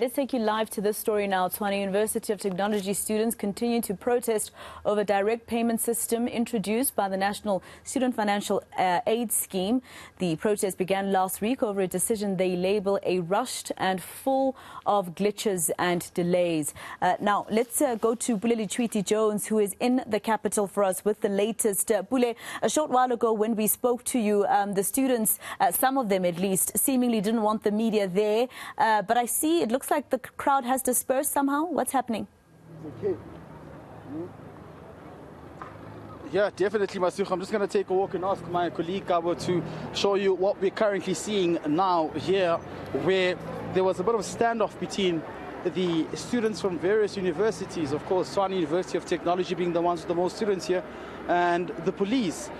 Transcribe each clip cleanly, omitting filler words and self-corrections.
Let's take you live to this story now. Tshwane University of Technology students continue to protest over direct payment system introduced by the National Student Financial Aid Scheme. The protest began last week over a decision they label a rushed and full of glitches and delays. Now, let's go to Pule Lesthwithi Jones, who is in the capital for us with the latest. Pule, a short while ago when we spoke to you, the students, some of them at least, seemingly didn't want the media there. But I see it looks like the crowd has dispersed somehow. What's happening? Yeah, definitely, Masuch. I'm just going to take a walk and ask my colleague Gabo to show you what we're currently seeing now here, where there was a bit of a standoff between the students from various universities, of course, Tshwane University of Technology being the ones with the most students here, and the police.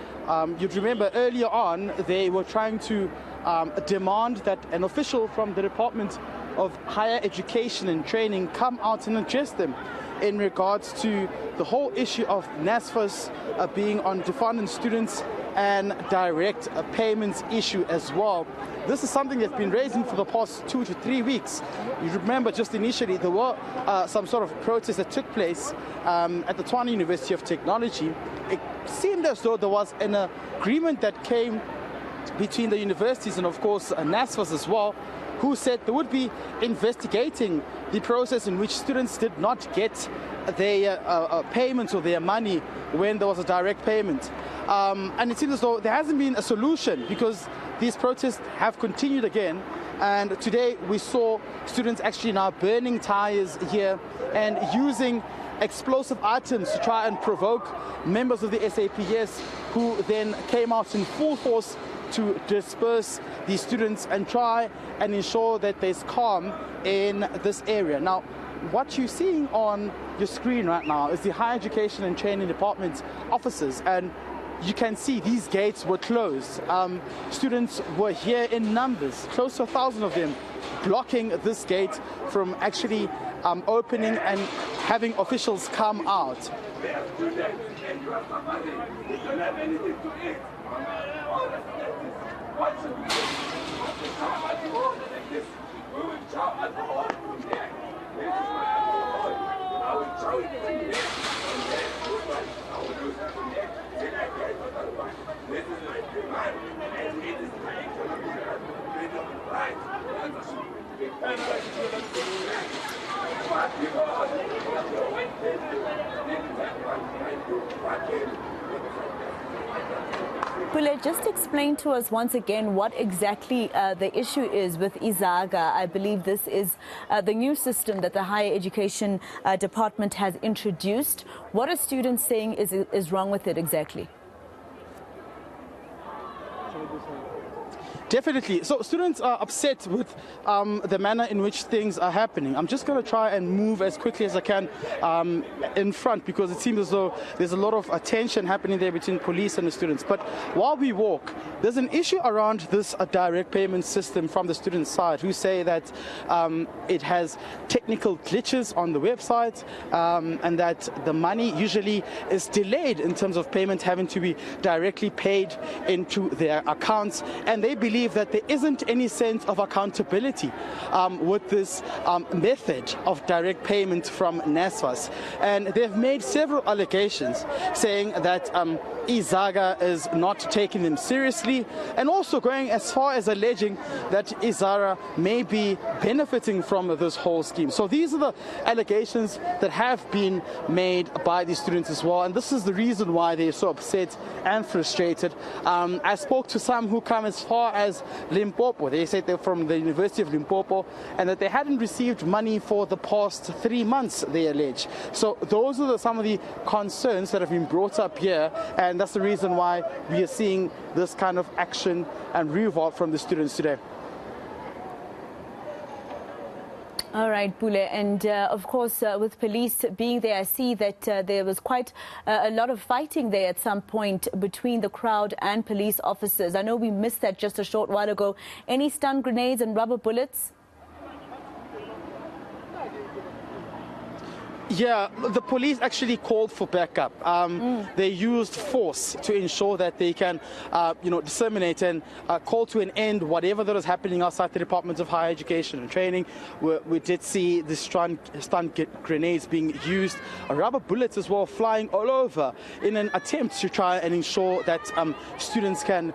You'd remember earlier on, they were trying to demand that an official from the Department of Higher Education and Training come out and address them in regards to the whole issue of NSFAS being on defunding students and direct payments issue as well. This is something that's been raising for the past 2 to 3 weeks. You remember just initially there were some sort of protests that took place at the Tshwane University of Technology. It seemed as though there was an agreement that came between the universities and of course NSFAS as well, who said they would be investigating the process in which students did not get their payments or their money when there was a direct payment. And it seems as though there hasn't been a solution because these protests have continued again. And today we saw students actually now burning tires here and using explosive items to try and provoke members of the SAPS, who then came out in full force to disperse these students and try and ensure that there's calm in this area. Now, what you're seeing on your screen right now is the Higher Education and Training Department offices, and you can see these gates were closed. Students were here in numbers, close to 1,000 of them, blocking this gate from actually opening and having officials come out. Pule, just explain to us once again what exactly the issue is with eNCA. I believe this is the new system that the Higher Education Department has introduced. What are students saying is wrong with it exactly? Definitely. So students are upset with the manner in which things are happening. I'm just going to try and move as quickly as I can in front because it seems as though there's a lot of tension happening there between police and the students. But while we walk, there's an issue around this direct payment system from the student side, who say that it has technical glitches on the website and that the money usually is delayed in terms of payment having to be directly paid into their accounts, and they believe that there isn't any sense of accountability with this method of direct payment from NSFAS. And they've made several allegations saying that eNCA is not taking them seriously, and also going as far as alleging that eNCA may be benefiting from this whole scheme. So these are the allegations that have been made by the students as well, and this is the reason why they're so upset and frustrated. I spoke to some who come as far as Limpopo. They said they're from the University of Limpopo and that they hadn't received money for the past 3 months, they allege. So those are some of the concerns that have been brought up here, and that's the reason why we are seeing this kind of action and revolt from the students today. All right, Pule, and of course with police being there, I see that there was quite a lot of fighting there at some point between the crowd and police officers. I know we missed that just a short while ago. Any stun grenades and rubber bullets? Yeah, the police actually called for backup. They used force to ensure that they can, disseminate and call to an end whatever that is happening outside the Department of Higher Education and Training. We did see the stun grenades being used, rubber bullets as well flying all over in an attempt to try and ensure that students can,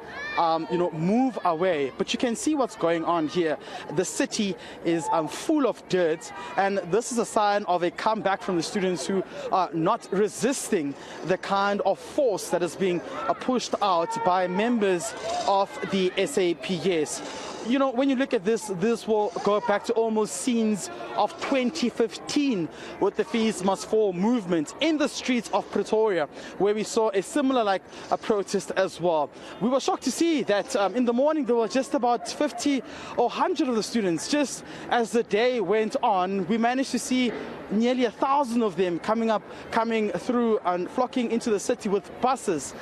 move away. But you can see what's going on here. The city is full of dirt, and this is a sign of a comeback from the students who are not resisting the kind of force that is being pushed out by members of the SAPS. You know, when you look at this will go back to almost scenes of 2015 with the Fees Must Fall movement in the streets of Pretoria, where we saw a similar a protest as well. We were shocked to see that in the morning there were just about 50 or 100 of the students. Just as the day went on, we managed to see nearly 1,000 of them coming through and flocking into the city with buses.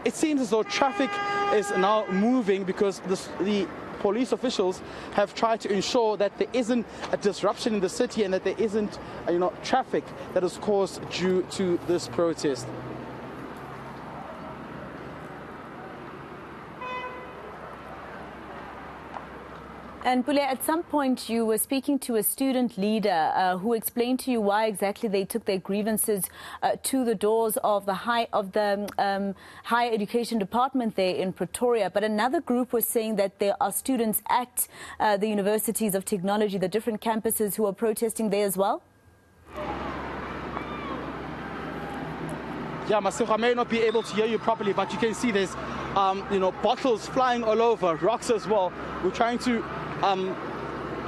It seems as though traffic is now moving because the police officials have tried to ensure that there isn't a disruption in the city and that there isn't, traffic that is caused due to this protest. And Pule, at some point you were speaking to a student leader who explained to you why exactly they took their grievances to the doors of the higher education department there in Pretoria. But another group was saying that there are students at the universities of technology, the different campuses, who are protesting there as well. Yeah, Masiko, I may not be able to hear you properly, but you can see there's, bottles flying all over, rocks as well. We're trying to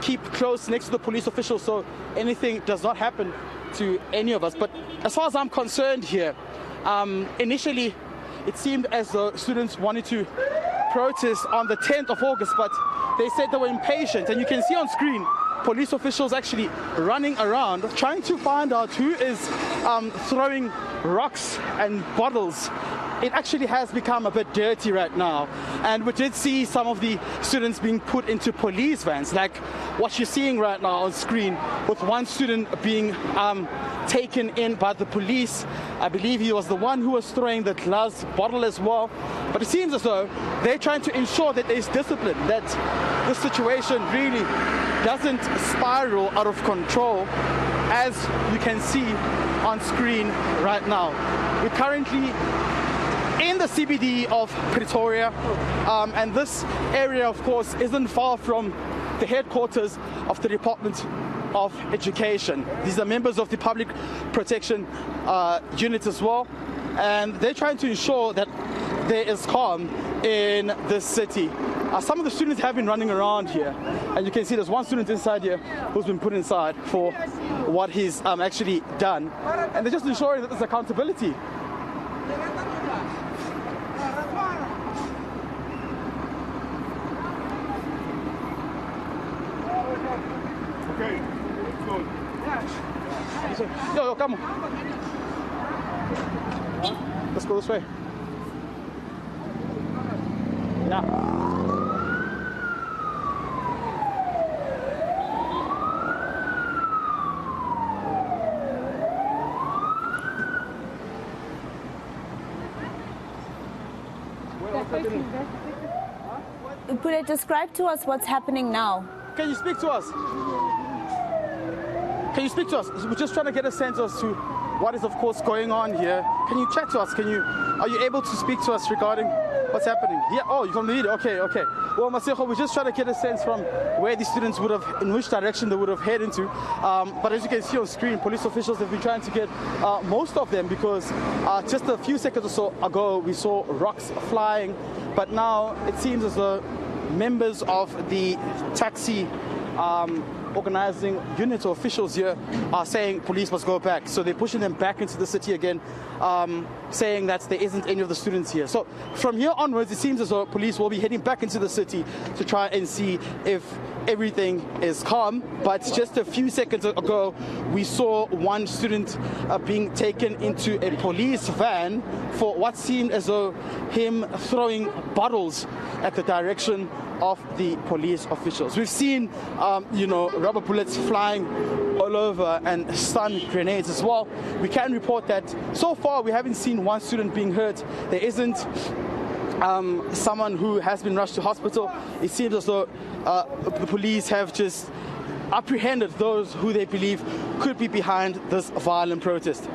keep close next to the police officials so anything does not happen to any of us. But as far as I'm concerned here, initially it seemed as though students wanted to protest on the 10th of August, but they said they were impatient. And you can see on screen police officials actually running around trying to find out who is throwing rocks and bottles. It actually has become a bit dirty right now, and we did see some of the students being put into police vans, like what you're seeing right now on screen, with one student being taken in by the police. I believe he was the one who was throwing the glass bottle as well. But it seems as though they're trying to ensure that there's discipline, that this situation really doesn't spiral out of control, as you can see on screen right now. We're currently in the CBD of Pretoria, and this area, of course, isn't far from the headquarters of the Department of Education. These are members of the Public Protection Unit as well, and they're trying to ensure that there is calm in this city. Some of the students have been running around here, and you can see there's one student inside here who's been put inside for what he's actually done, and they're just ensuring that there's accountability. Okay, let's go. Yo, come on. Let's go this way. Yeah. Pule, describe to us what's happening now. Can you speak to us? Can you speak to us? We're just trying to get a sense as to what is, of course, going on here. Can you chat to us? Are you able to speak to us regarding what's happening? Yeah. Oh, you're from the media. Okay. Well, Masiko, we're just trying to get a sense from where the students would have, in which direction they would have headed into. But as you can see on screen, police officials have been trying to get most of them, because just a few seconds or so ago we saw rocks flying. But now it seems as though members of the taxi organizing units or officials here are saying police must go back. So they're pushing them back into the city again, saying that there isn't any of the students here. So from here onwards, it seems as though police will be heading back into the city to try and see if everything is calm. But just a few seconds ago, we saw one student being taken into a police van for what seemed as though him throwing bottles at the direction of the police officials. We've seen, rubber bullets flying all over and stun grenades as well. We can report that so far we haven't seen one student being hurt. There isn't someone who has been rushed to hospital. It seems as though the police have just apprehended those who they believe could be behind this violent protest.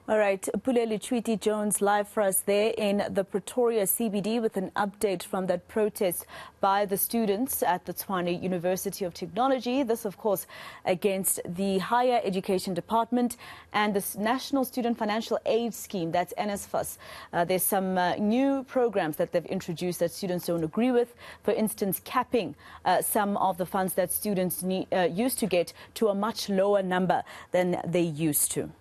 All right, Pule Lesthwithi Jones live for us there in the Pretoria CBD with an update from that protest by the students at the Tshwane University of Technology. This, of course, against the Higher Education Department and the National Student Financial Aid Scheme, that's NSFAS. There's some new programs that they've introduced that students don't agree with. For instance, capping some of the funds that students used to get to a much lower number than they used to.